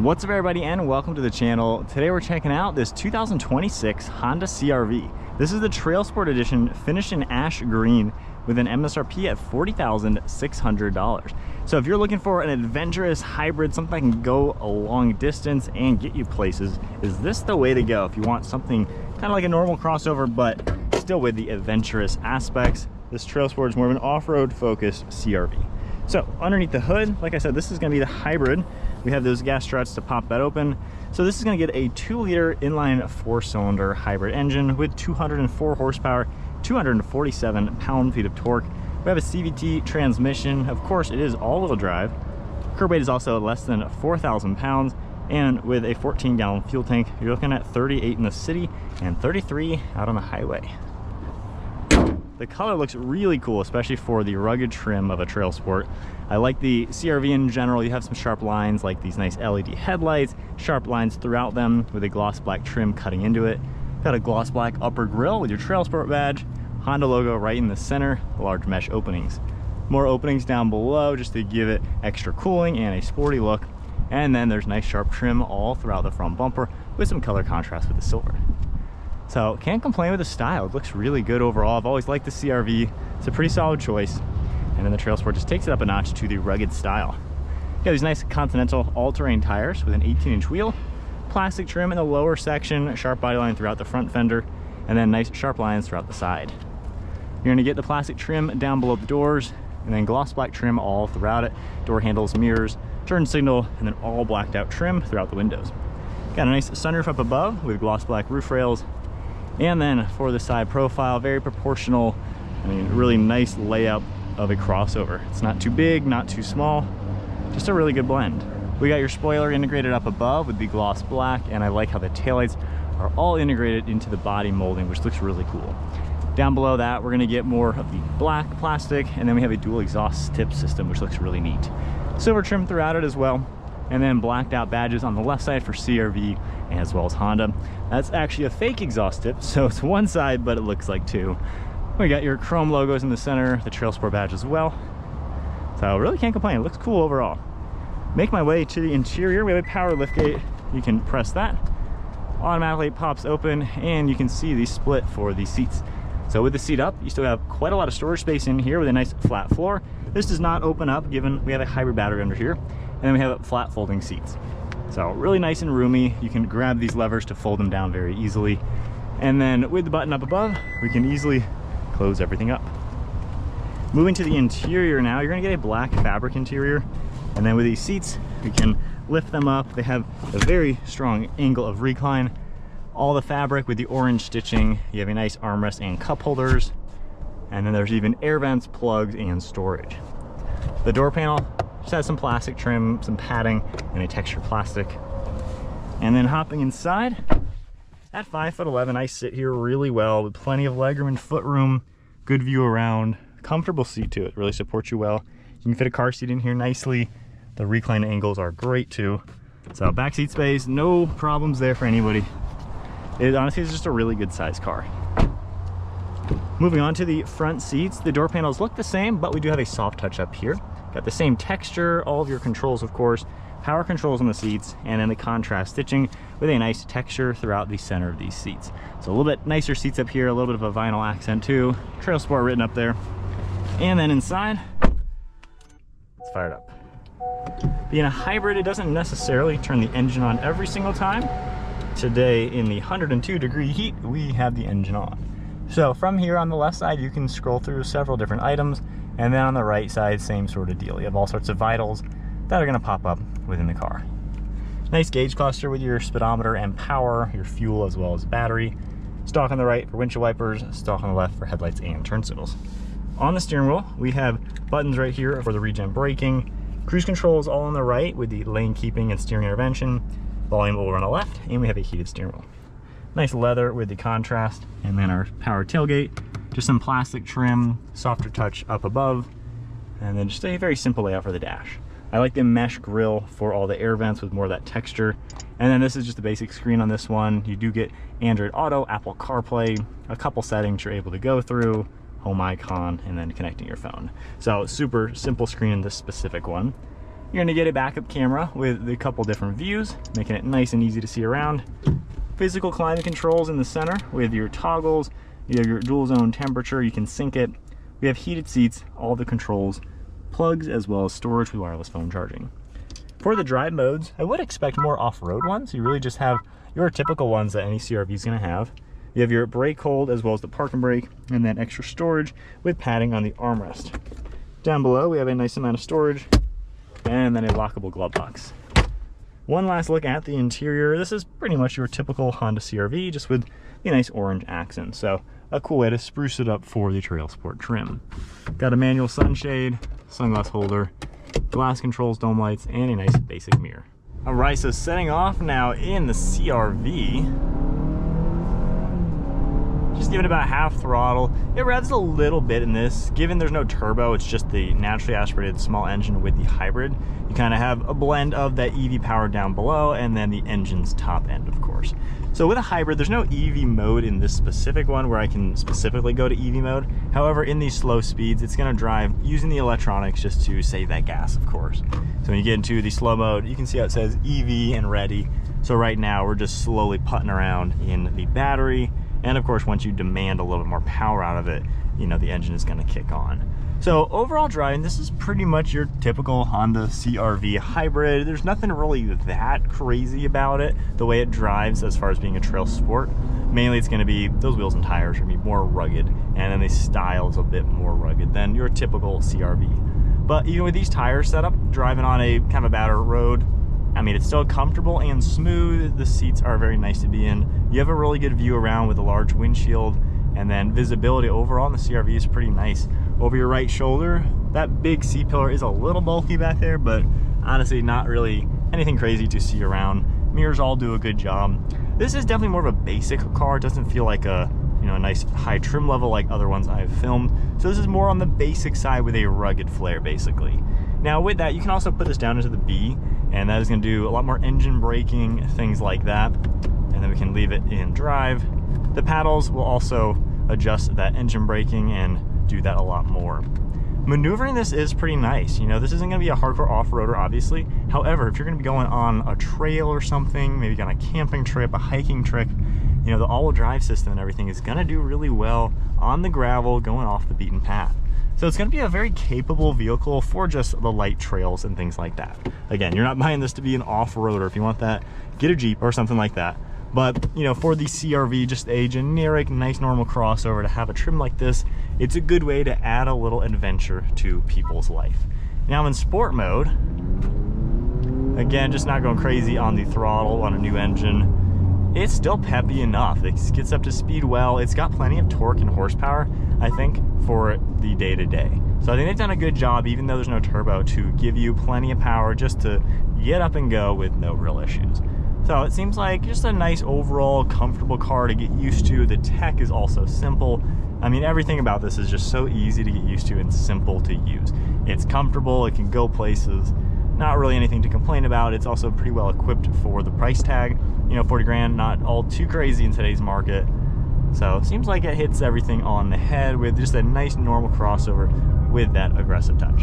What's up everybody and welcome to the channel. Today we're checking out this 2026 Honda CR-V. This is the Trailsport edition, finished in Ashe Green with an MSRP at $40,600. So if you're looking for an adventurous hybrid, something that can go a long distance and get you places, is this the way to go? If you want something kind of like a normal crossover but still with the adventurous aspects, this Trailsport is more of an off-road focused CR-V. So underneath the hood, like I said, this is going to be the hybrid. We have those gas struts to pop that open. So this is going to get a 2-liter inline 4-cylinder hybrid engine with 204 horsepower, 247 pound-feet of torque. We have a CVT transmission. Of course, it is all-wheel drive. Curb weight is also less than 4,000 pounds. And with a 14-gallon fuel tank, you're looking at 38 in the city and 33 out on the highway. The color looks really cool, especially for the rugged trim of a Trailsport. I like the CR-V in general. You have some sharp lines like these nice LED headlights, sharp lines throughout them with a gloss black trim cutting into it. Got a gloss black upper grille with your Trailsport badge, Honda logo right in the center, large mesh openings. More openings down below just to give it extra cooling and a sporty look. And then there's nice sharp trim all throughout the front bumper with some color contrast with the silver. So can't complain with the style. It looks really good overall. I've always liked the CR-V. It's a pretty solid choice. And then the Trailsport just takes it up a notch to the rugged style. You got these nice Continental all-terrain tires with an 18-inch wheel, plastic trim in the lower section, sharp body line throughout the front fender, and then nice sharp lines throughout the side. You're gonna get the plastic trim down below the doors, and then gloss black trim all throughout it. Door handles, mirrors, turn signal, and then all blacked out trim throughout the windows. Got a nice sunroof up above with gloss black roof rails. And then for the side profile, very proportional, really nice layout of a crossover. It's not too big, not too small, just a really good blend. We got your spoiler integrated up above with the gloss black, and I like how the taillights are all integrated into the body molding, which looks really cool. Down below that, we're gonna get more of the black plastic, and then we have a dual exhaust tip system, which looks really neat. Silver trim throughout it as well. And then blacked out badges on the left side for CR-V as well as Honda. That's actually a fake exhaust tip, so it's one side, but it looks like two. We got your chrome logos in the center, the Trailsport badge as well. So really can't complain, it looks cool overall. Make my way to the interior. We have a power liftgate. You can press that. Automatically pops open, and you can see the split for the seats. So with the seat up, you still have quite a lot of storage space in here with a nice flat floor. This does not open up, given we have a hybrid battery under here. And then we have flat folding seats. So really nice and roomy. You can grab these levers to fold them down very easily. And then with the button up above, we can easily close everything up. Moving to the interior now, you're gonna get a black fabric interior. And then with these seats, we can lift them up. They have a very strong angle of recline. All the fabric with the orange stitching. You have a nice armrest and cup holders. And then there's even air vents, plugs, and storage. The door panel just has some plastic trim, some padding, and a textured plastic. And then hopping inside, at 5'11", I sit here really well with plenty of legroom and footroom, good view around, comfortable seat to it, really supports you well. You can fit a car seat in here nicely. The recline angles are great too. So back seat space, no problems there for anybody. It honestly is just a really good sized car. Moving on to the front seats, the door panels look the same, but we do have a soft touch up here. Got the same texture, all of your controls of course, power controls on the seats, and then the contrast stitching with a nice texture throughout the center of these seats. So a little bit nicer seats up here, a little bit of a vinyl accent too, Trailsport written up there. And then inside, it's fired up. Being a hybrid, it doesn't necessarily turn the engine on every single time. Today in the 102-degree heat, we have the engine on. So from here on the left side, you can scroll through several different items. And then on the right side, same sort of deal. You have all sorts of vitals that are gonna pop up within the car. Nice gauge cluster with your speedometer and power, your fuel as well as battery. Stalk on the right for windshield wipers, stalk on the left for headlights and turn signals. On the steering wheel, we have buttons right here for the regen braking. Cruise controls all on the right with the lane keeping and steering intervention. Volume over on the left, and we have a heated steering wheel. Nice leather with the contrast, and then our power tailgate. Just some plastic trim, softer touch up above, and then just a very simple layout for the dash. I like the mesh grille for all the air vents with more of that texture. And then this is just a basic screen on this one. You do get Android Auto, Apple CarPlay, a couple settings you're able to go through, home icon, and then connecting your phone. So super simple screen in this specific one. You're gonna get a backup camera with a couple different views, making it nice and easy to see around. Physical climate controls in the center with your toggles. You have your dual zone temperature, you can sync it. We have heated seats, all the controls, plugs, as well as storage with wireless phone charging. For the drive modes, I would expect more off-road ones. You really just have your typical ones that any CR-V is gonna have. You have your brake hold as well as the park and brake, and then extra storage with padding on the armrest. Down below, we have a nice amount of storage, and then a lockable glove box. One last look at the interior. This is pretty much your typical Honda CR-V, just with a nice orange accent. So a cool way to spruce it up for the Trailsport trim. Got a manual sunshade, sunglass holder, glass controls, dome lights, and a nice basic mirror. All right, so setting off now in the CR-V. Just giving it about half throttle. It revs a little bit in this. Given there's no turbo, it's just the naturally aspirated small engine with the hybrid. You kind of have a blend of that EV power down below and then the engine's top end, of course. So with a hybrid, there's no EV mode in this specific one where I can specifically go to EV mode. However, in these slow speeds, it's gonna drive using the electronics just to save that gas, of course. So when you get into the slow mode, you can see how it says EV and ready. So right now, we're just slowly putting around in the battery. And of course, once you demand a little bit more power out of it, you know, the engine is gonna kick on. So overall driving, this is pretty much your typical Honda CR-V hybrid. There's nothing really that crazy about it, the way it drives as far as being a trail sport. Mainly it's gonna be, those wheels and tires are gonna be more rugged, and then the style is a bit more rugged than your typical CR-V. But even with these tires set up, driving on a kind of a battered road, I mean, it's still comfortable and smooth. The seats are very nice to be in. You have a really good view around with a large windshield, and then visibility overall in the CR-V is pretty nice. Over your right shoulder, that big seat pillar is a little bulky back there, but honestly, not really anything crazy to see around. Mirrors all do a good job. This is definitely more of a basic car. It doesn't feel like a, you know, a nice high trim level like other ones I've filmed. So this is more on the basic side with a rugged flair, basically. Now with that, you can also put this down into the B, and that is gonna do a lot more engine braking, things like that. And then we can leave it in drive. The paddles will also adjust that engine braking and do that a lot more. Maneuvering this is pretty nice. You know, this isn't gonna be a hardcore off-roader, obviously. However, if you're gonna be going on a trail or something, maybe on a camping trip, a hiking trip, you know, the all-wheel drive system and everything is gonna do really well on the gravel going off the beaten path. So it's gonna be a very capable vehicle for just the light trails and things like that. Again, you're not buying this to be an off-roader. If you want that, get a Jeep or something like that. But, you know, for the CR-V, just a generic, nice, normal crossover, to have a trim like this, it's a good way to add a little adventure to people's life. Now in sport mode, again, just not going crazy on the throttle on a new engine. It's still peppy enough. It gets up to speed well. It's got plenty of torque and horsepower, I think, for the day-to-day. So I think they've done a good job, even though there's no turbo, to give you plenty of power just to get up and go with no real issues. So it seems like just a nice overall comfortable car to get used to. The tech is also simple. I mean, everything about this is just so easy to get used to and simple to use. It's comfortable, it can go places. Not really anything to complain about. It's also pretty well equipped for the price tag. You know, 40 grand, not all too crazy in today's market. So it seems like it hits everything on the head with just a nice normal crossover with that aggressive touch.